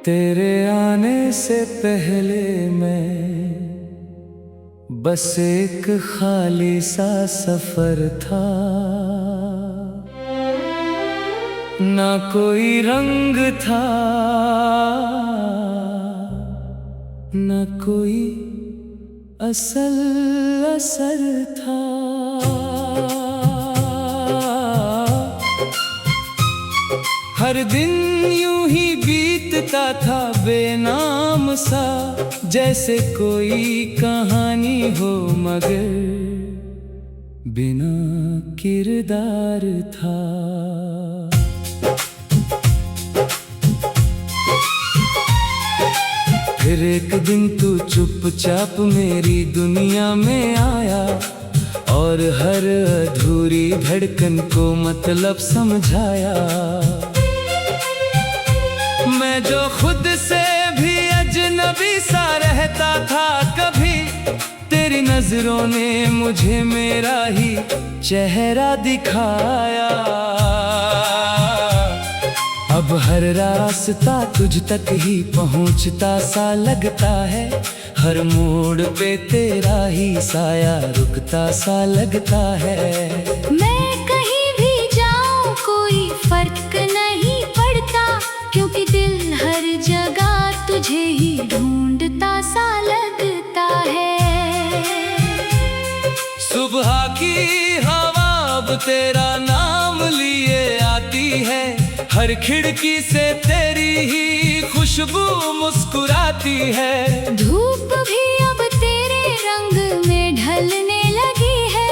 तेरे आने से पहले मैं बस एक खाली सा सफर था। ना कोई रंग था, ना कोई असल असर था। हर दिन यूं ही बीतता था बेनाम सा, जैसे कोई कहानी हो मगर बिना किरदार था। फिर एक दिन तू चुपचाप मेरी दुनिया में आया और हर अधूरी धड़कन को मतलब समझाया। मैं जो खुद से भी अजनबी सा रहता था कभी, तेरी नजरों ने मुझे मेरा ही चेहरा दिखाया। अब हर रास्ता तुझ तक ही पहुंचता सा लगता है, हर मोड़ पे तेरा ही साया रुकता सा लगता है। मैं कहीं भी जाऊं कोई फर्क नहीं पड़ता, क्योंकि दिल हर जगह तुझे ही ढूंढता सा लगता है। सुबह की हवा अब तेरा नाम लिए आती है, हर खिड़की से तेरी ही खुशबू मुस्कुराती है। धूप भी अब तेरे रंग में ढलने लगी है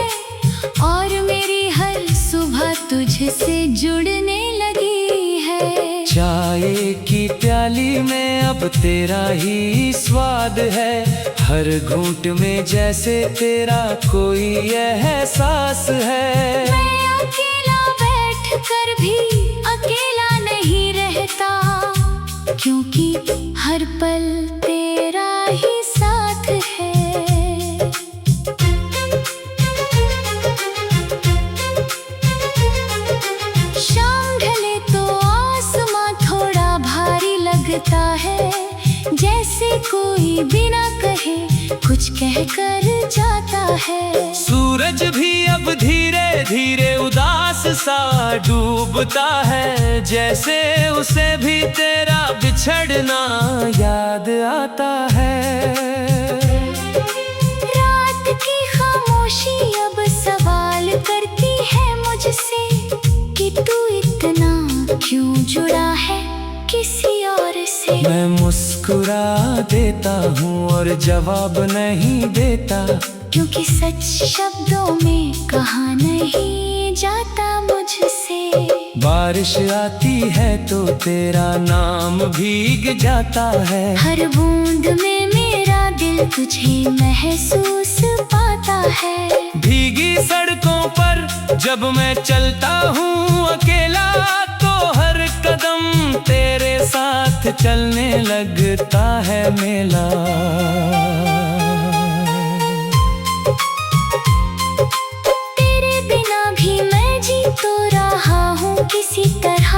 और मेरी हर सुबह तुझसे जुड़ने लगी है। चाय की प्याली में अब तेरा ही स्वाद है, हर घूंट में जैसे तेरा कोई एहसास है। मैं अकेला बैठ कर भी अकेला नहीं रहता, क्योंकि हर पल तेरा ही साथ है। शाम ढले तो आसमां थोड़ा भारी लगता है, जैसे कोई बिना कहे कुछ कहकर जाता है। सूरज भी अब धीरे धीरे उदास सा डूबता है, जैसे उसे भी तेरा बिछड़ना याद आता है। रात की खामोशी अब सवाल करती है मुझसे कि तू इतना क्यों जुड़ा है किसी और से। मैं मुस्कुरा देता हूँ और जवाब नहीं देता, क्योंकि सच शब्दों में कहा नहीं जाता मुझसे। बारिश आती है तो तेरा नाम भीग जाता है, हर बूंद में मेरा दिल तुझे महसूस पाता है। भीगी सड़कों पर जब मैं चलता हूँ अकेला, तो हर कदम तेरे साथ चलने लगता है मेला। तेरे बिना भी मैं जी तो रहा हूँ किसी तरह,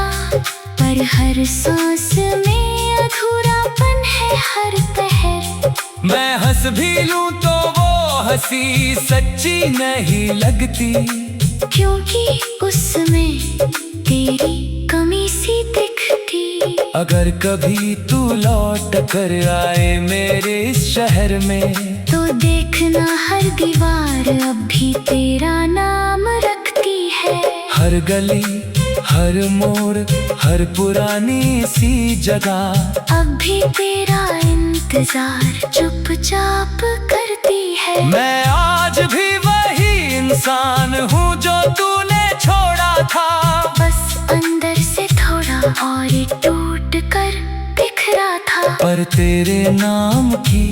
पर हर सांस में अधूरापन है हर पहर। मैं हंस भी लूं तो वो हंसी सच्ची नहीं लगती, क्योंकि उसमें तेरी कमी सी दिखती। अगर कभी तू लौट कर आए मेरे इस शहर में, तो देखना हर दीवार अब भी तेरा नाम रखती है। हर गली हर मोड़ हर पुरानी सी जगह अब भी तेरा इंतजार चुपचाप करती है। मैं आज भी वही इंसान हूँ जो तूने छोड़ा था, बस अंदर से थोड़ा और टूट कर बिखरा था। पर तेरे नाम की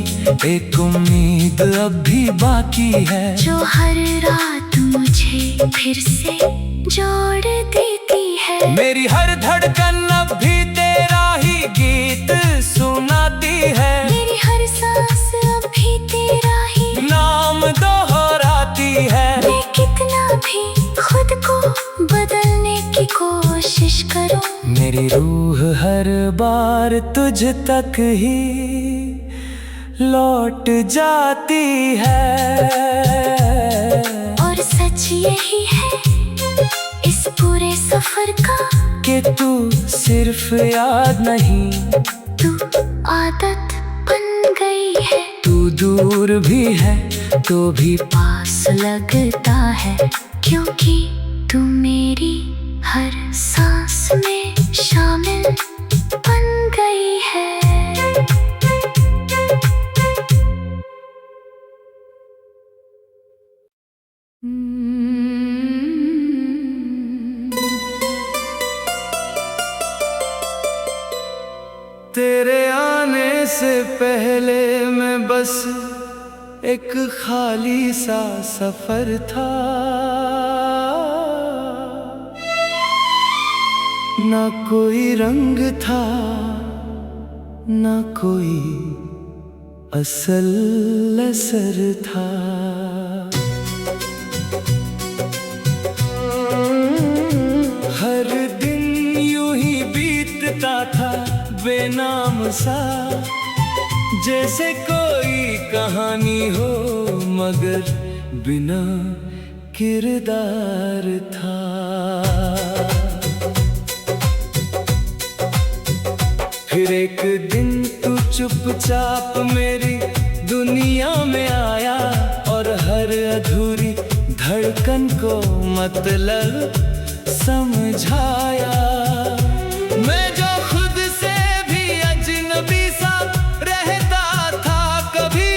एक उम्मीद अब भी बाकी है, जो हर रात मुझे फिर से जोड़ देती है। मेरी हर धड़कन अब भी तेरा ही गीत सुनाती है, मेरी हर सांस अब भी तेरा ही नाम दोहराती है। मैं कितना भी खुद को बदलने की कोशिश करूं, मेरी मेरी रूह हर बार तुझ तक ही लौट जाती है। और सच यही है इस पूरे सफर का कि तू सिर्फ याद नहीं, तू आदत बन गई है। तू दूर भी है तो भी पास लगता है, क्योंकि तू मेरी हर सांस में शामिल बन गई है। तेरे आने से पहले मैं बस एक खाली सा सफर था, ना कोई रंग था ना कोई असल असर था। हर दिन यूं ही बीतता था बेनाम सा, जैसे कोई कहानी हो मगर बिना किरदार था। फिर एक दिन तू चुपचाप मेरी दुनिया में आया और हर अधूरी धड़कन को मतलब समझाया। मैं जो खुद से भी अजनबी सा रहता था कभी,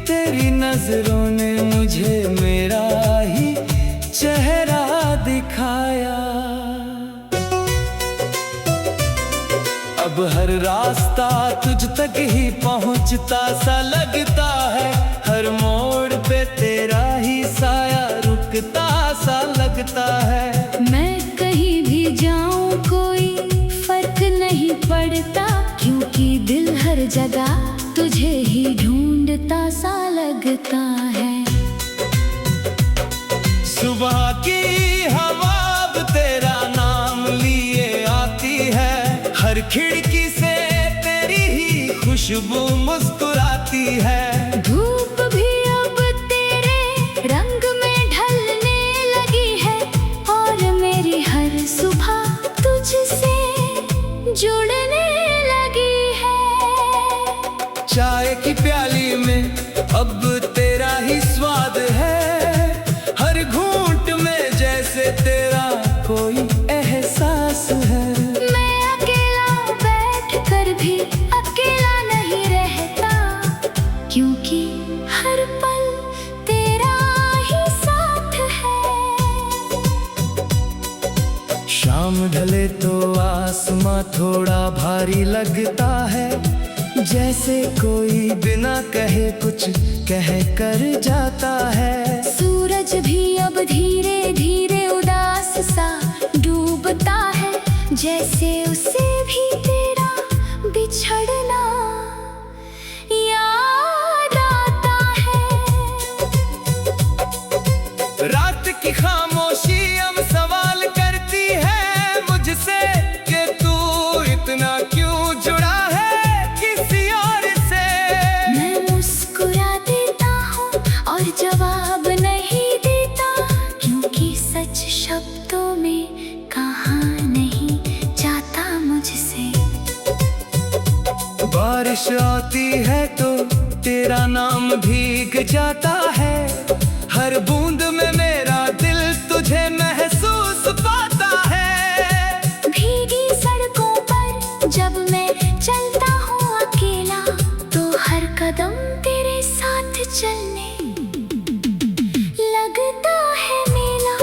तेरी नजरों ने मुझे मेरा ही चेहरा दिखाया। अब हर रास्ता तुझ तक ही पहुंचता सा लगता है, हर मोड़ पे तेरा ही साया रुकता सा लगता है। मैं कहीं भी जाऊं कोई फर्क नहीं पड़ता, क्योंकि दिल हर जगह तुझे ही ढूंढता सा लगता है। सुबह की हवा अब तेरा नाम लिए आती है, हर खिड़की से तेरी ही खुशबू मुस्कुराती है। धूप भी अब तेरे रंग में ढलने लगी है, और मेरी हर सुबह तुझसे जुड़ने लगी है। चाय की प्याली में अब तेरा ही स्वाद है, हर घूंट में जैसे तेरा कोई एहसास है। मैं अकेला बैठ कर भी अकेला नहीं रहता, क्योंकि हर पल तेरा ही साथ है। शाम ढले तो आसमां थोड़ा भारी लगता है, जैसे कोई बिना कहे कुछ कह कर जाता है। सूरज भी अब धीरे धीरे उदास सा डूबता है, जैसे उसे भी तेरा बिछड़ना याद आता है। रात की खामोशी अब सवाल करती है मुझसे कि तू इतना क्यों जुड़ा है किसी और से। मैं मुस्कुरा देता हूँ और जवाब नहीं देता, क्योंकि सच शब्दों में कहा नहीं जाता मुझसे। बारिश आती है तो तेरा नाम भीग जाता है, हर बूंद में मेरा दिल तुझे महसूस पाता है। भीगी सड़कों पर जब मैं चलता हूँ अकेला, तो हर कदम तेरे साथ चलने लगता है मेला।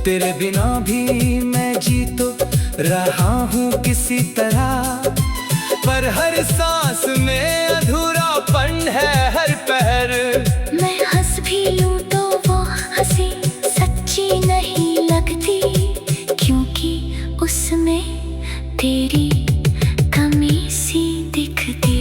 तेरे बिना भी मैं जी तो रहा हूँ किसी तरह, पर हर सांस में अधूरापन है हर पहर। मैं हंस भी लूं तो वो हंसी सच्ची नहीं लगती, क्योंकि उसमें तेरी कमी सी दिखती।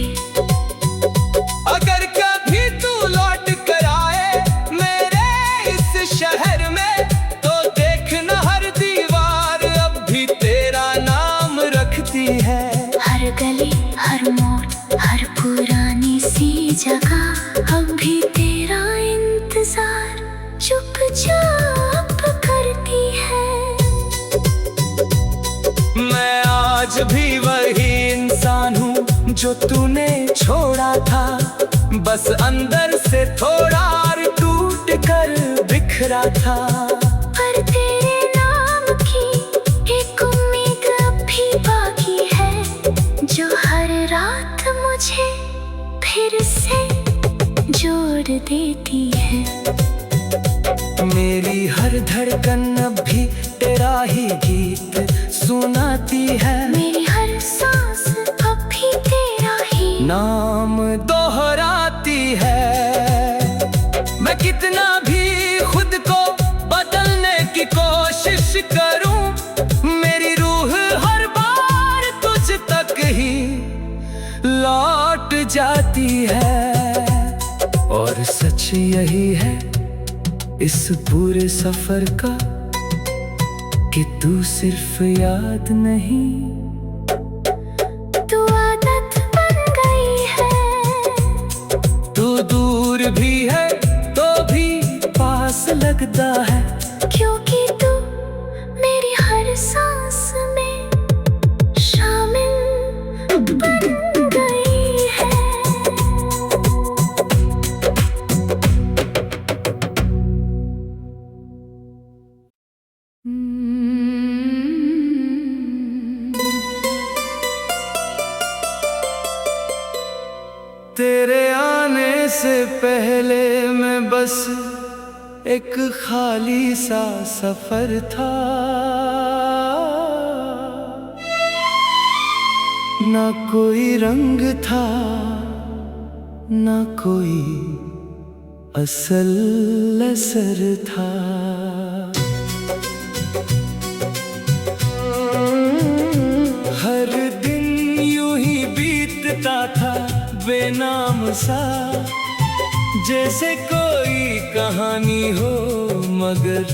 अगर कभी तू लौट कर आए मेरे इस शहर में, तो देखना हर दीवार अब भी तेरा पुरानी सी जगह अब भी तेरा इंतजार चुपचाप करती है। मैं आज भी वही इंसान हूँ जो तूने छोड़ा था, बस अंदर से थोड़ा और टूट कर बिखरा था। पर तेरे नाम की एक उम्मीद अब भी बाकी है, जो हर रात मुझे फिर से जोड़ देती है। मेरी हर धड़कन अब भी तेरा ही गीत सुनाती है। मेरी हर सांस अब भी तेरा ही नाम दोहराती है। मैं कितना भी खुद को बदलने की कोशिश करूं, मेरी रूह हर बार तुझ तक ही लौट जाती है। और सच यही है इस पूरे सफर का, कि तू सिर्फ याद नहीं, तू आदत बन गई है। तू दूर भी है तो भी पास लगता है। क्योंकि तू मेरी हर सांस में शामिल बन गई है। तेरे आने से पहले मैं बस एक खाली सा सफर था, ना कोई रंग था, ना कोई असल असर था। हर दिन यूं ही बीतता था बेनाम सा, जैसे कोई कहानी हो मगर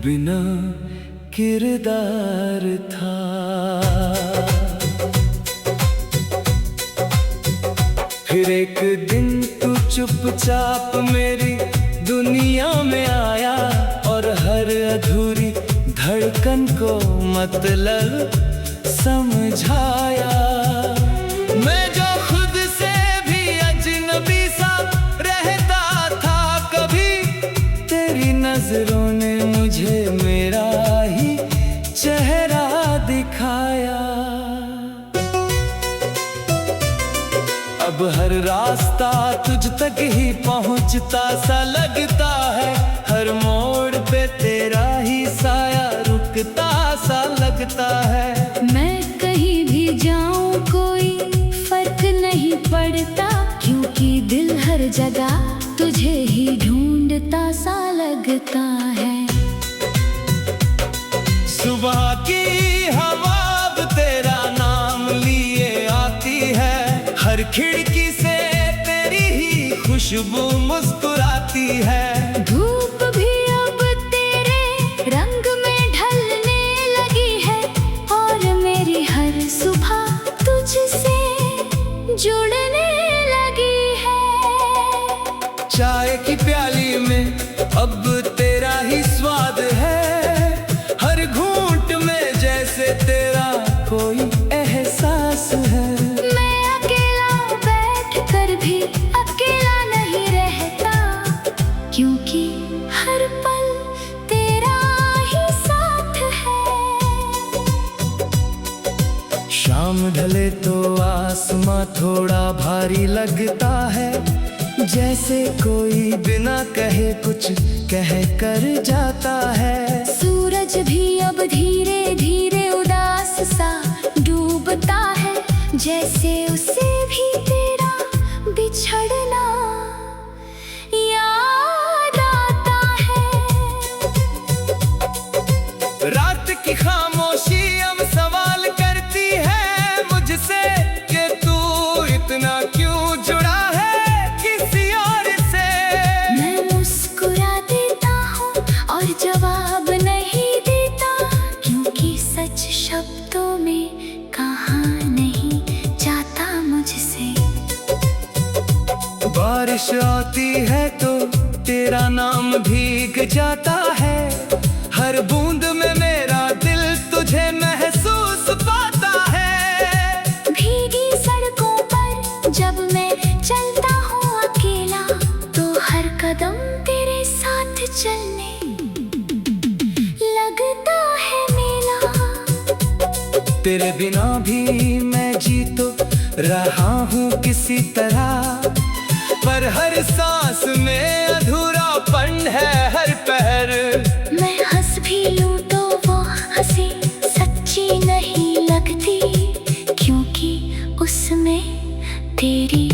बिना किरदार था। फिर एक दिन तू चुपचाप मेरी दुनिया में आया, और हर अधूरी धड़कन को मतलब समझाया। मैं जो खुद से भी अजनबी सा रहता था कभी, तेरी नजरों ने मुझे मेरा ही चेहरा दिखाया। अब हर रास्ता तुझ तक ही पहुंचता सा लगता है, हर मोड़ पे तेरा ही साया रुकता सा लगता है। मैं कहीं भी जाऊं कोई फर्क नहीं पड़ता, क्योंकि दिल हर जगह तुझे ही ढूंढता सा लगता है। सुबह की हवा अब तेरा नाम लिए आती है, हर खिड़की से तेरी ही खुशबू मुस्कुराती है। धूप भी अब तेरे रंग में ढलने लगी है, और मेरी हर सुबह तुझसे जुड़ने लगी है। चाय की प्याली में अब तेरा ही स्वाद है, हर घूंट में जैसे तेरा कोई एहसास है। मैं अकेला बैठ कर भी अकेला नहीं रहता, क्योंकि हर पल तेरा ही साथ है। शाम ढले तो आसमां थोड़ा भारी लगता है, जैसे कोई बिना कहे कुछ कह कर जाता है। सूरज भी अब धीरे धीरे उदास सा डूबता है, जैसे उसे भी तेरा बिछड़ना याद आता है। रात की खामोशी अब सवाल करती है मुझसे, कि तू इतना क्यों जुड़ा है किसी और से। मैं मुस्कुरा देता हूँ और जवाब नहीं देता, क्योंकि सच शब्दों में कहा नहीं जाता मुझसे। बारिश आती है तो तेरा नाम भीग जाता है। हर बूंद में मेरा दिल तुझे महसूस पाता है। भीगी सड़कों पर जब मैं चलता हूँ अकेला, तो हर कदम तेरे साथ चलने लगता है मेला। तेरे बिना भी मैं जी तो रहा हूँ किसी तरह, पर हर सांस में अधूरापन है हर पहर। मैं हंस भी लूं तो वो हंसी सच्ची नहीं लगती, क्योंकि उसमें तेरी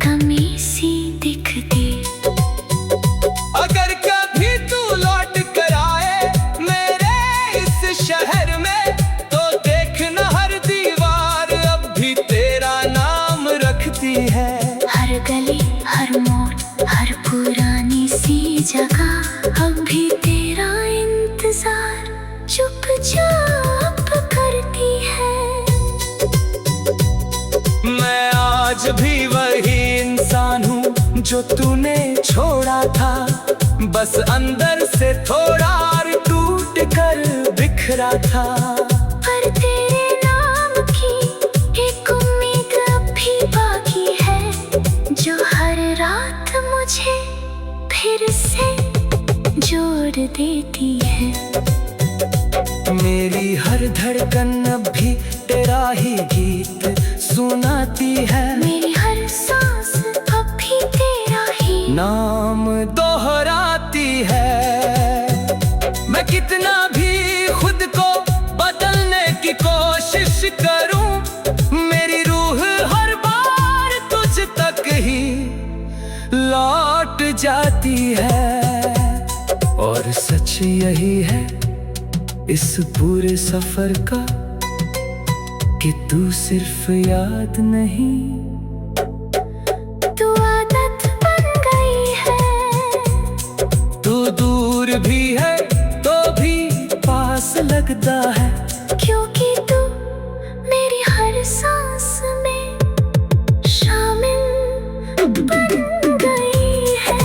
कमी सी दिखती। अगर कभी तू लौट कर आए मेरे इस शहर में, तो देखना हर दीवार अब भी तेरा नाम रखती है। हर गली हर मोड़ हर पुरानी सी जगह अब भी तेरा इंतजार चुपचाप करती है। मैं आज भी वही इंसान हूँ जो तूने छोड़ा था, बस अंदर से थोड़ा और टूट कर बिखरा था। पर तेरे नाम की एक उम्मीद अब भी बाकी है, जो हर रात मुझे फिर से जोड़ देती है। मेरी हर धड़कन अब भी तेरा ही गीत सुनाती है। मेरी हर सांस अब भी तेरा ही नाम दोहराती है। मैं कितना भी खुद को बदलने की कोशिश करूं, मेरी रूह हर बार तुझ तक ही लौट जाती है। और सच यही है इस पूरे सफर का, कि तू सिर्फ याद नहीं, तू आदत बन गई है। तू दूर भी है तो भी पास लगता है, क्योंकि तू मेरी हर सांस में शामिल बन गई है।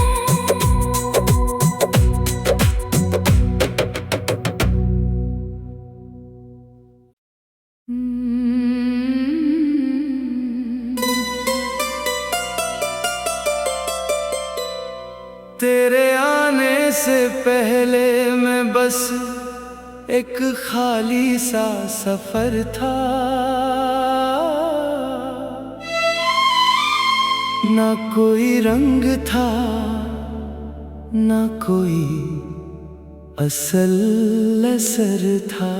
तेरे आने से पहले मैं बस एक खाली सा सफर था। ना कोई रंग था ना कोई असल असर था।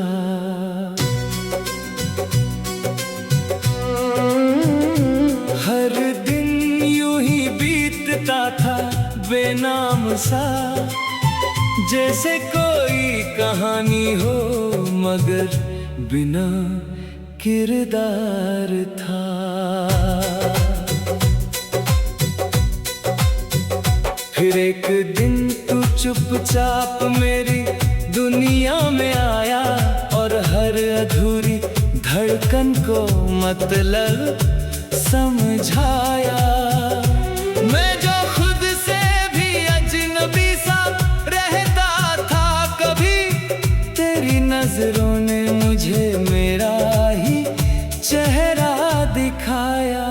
हर दिन यूं ही बीतता था बेनाम सा, जैसे कोई कहानी हो मगर बिना किरदार था। फिर एक दिन तू चुपचाप मेरी दुनिया में आया, और हर अधूरी धड़कन को मतलब समझाया। मैं जो खुद से भी अजनबी सा रहता था कभी, तेरी नजरों ने मुझे मेरा ही चेहरा दिखाया।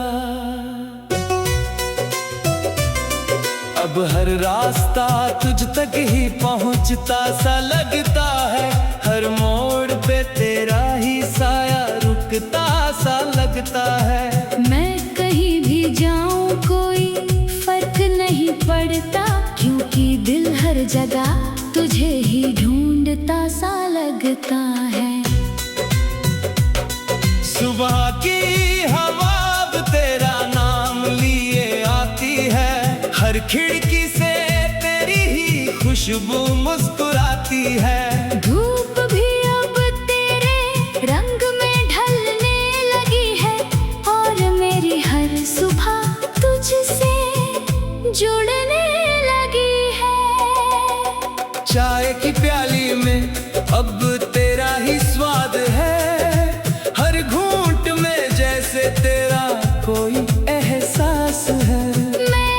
अब हर रास्ता तुझ तक ही पहुंचता सा लगता है, हर मोड़ पे तेरा ही साया रुकता सा लगता है। मैं कहीं भी जाऊं कोई फर्क नहीं पड़ता, क्योंकि दिल हर जगह तुझे ही ढूंढता सा लगता है। सुबह की हवा अब तेरा नाम लिए आती है, हर खिड़की से तेरी ही खुशबू मुस्कुराती है। धूप भी अब तेरे रंग में ढलने लगी है, और मेरी हर सुबह तुझसे जुड़ने लगी है। चाय की प्याली में अब तेरा ही स्वाद है, हर घूंट में जैसे तेरा कोई एहसास है। मैं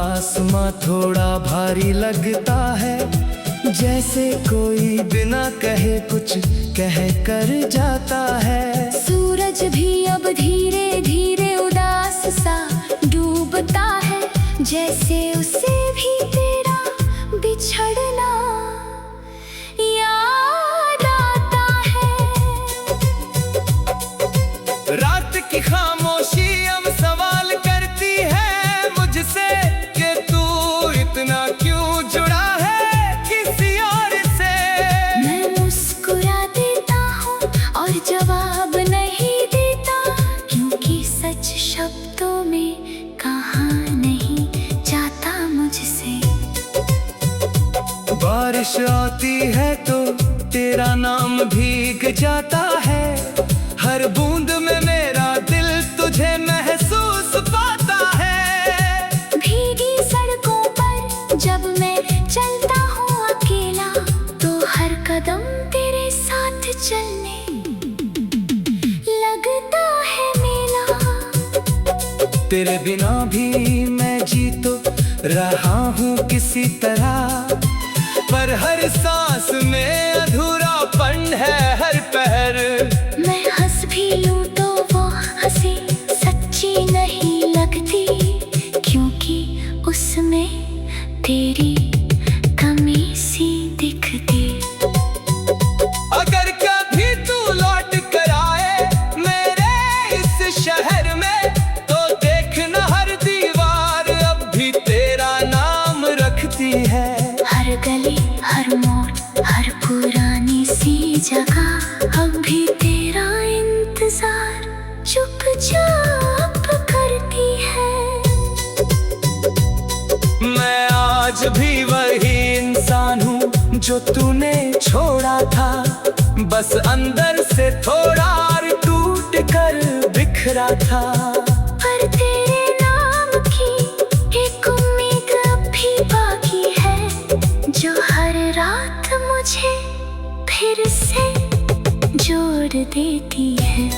आसमां थोड़ा भारी लगता है, जैसे कोई बिना कहे कुछ कह कर जाता है। सूरज भी अब धीरे धीरे उदास सा डूबता है, जैसे उसे भी तेरा बिछड़ना याद आता है। रात की खामोशी अब सवाल करती है मुझसे कि तू इतना क्यों जुड़ा है किसी और से। मैं मुस्कुरा देता हूँ और जवाब नहीं देता, क्योंकि सच शब्दों में कहा नहीं जाता मुझसे। बारिश आती है तो तेरा नाम भीग जाता है, हर बूंद में मेरा दिल तुझे महसूस पाता है। भीगी सड़कों पर जब मैं चलता हूँ अकेला, तो हर कदम तेरे साथ चलने लगता है मेला। तेरे बिना भी मैं जी तो रहा हूँ किसी तरह, पर हर सांस में अधूरापन है हर पहर। मैं हंस भी लूं तो वो हंसी सच्ची नहीं लगती, क्योंकि उसमें तेरी कमी सी दिखती। अगर कभी तू लौट कर आए मेरे इस शहर में, तो देखना हर दीवार अब भी तेरा नाम रखती है। हर गली हर मोड़ हर पुरानी सी जगह अब भी तेरा इंतजार चुपचाप करती है। मैं आज भी वही इंसान हूँ जो तूने छोड़ा था, बस अंदर से थोड़ा और टूट कर बिखरा था। पर तेरे नाम की एक उम्मीद अब भी बाकी है, जो हर रात मुझे फिर से जोड़ देती है।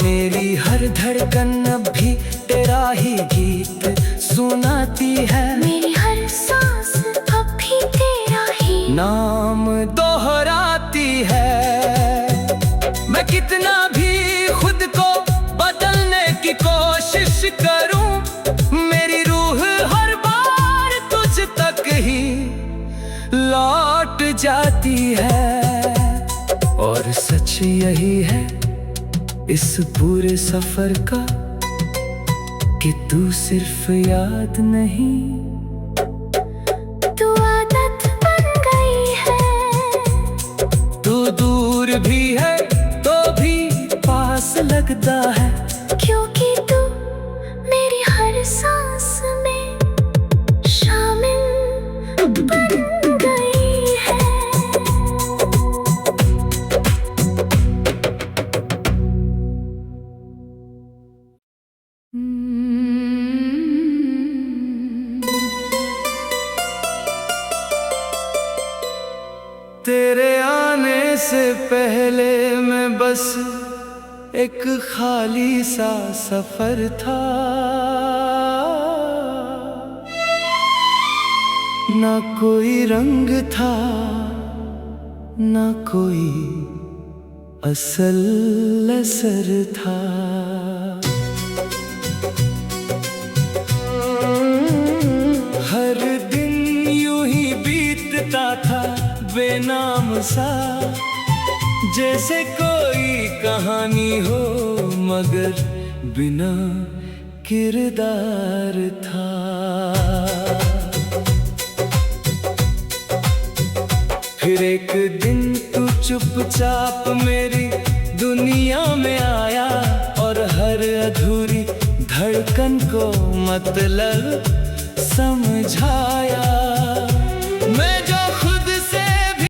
मेरी हर धड़कन अब भी तेरा ही गीत सुनाती है। मेरी हर सांस अब भी तेरा ही नाम दोहराती है। मैं कितना भी खुद को बदलने की कोशिश करूं, मेरी रूह हर बार तुझ तक ही लौट जाती है। और सच यही है इस पूरे सफर का, कि तू सिर्फ याद नहीं, तू आदत बन गई है। तू दूर भी है तो भी पास लगता है, क्योंकि तू मेरी हर सांस में शामिल बन गई है। तेरे आने से पहले मैं बस एक खाली सा सफर था। ना कोई रंग था, ना कोई असल असर था। हर दिन यूं ही बीतता था बेनाम सा, जैसे कोई कहानी हो मगर बिना किरदार था। फिर एक दिन तू चुपचाप मेरी दुनिया में आया, और हर अधूरी धड़कन को मतलब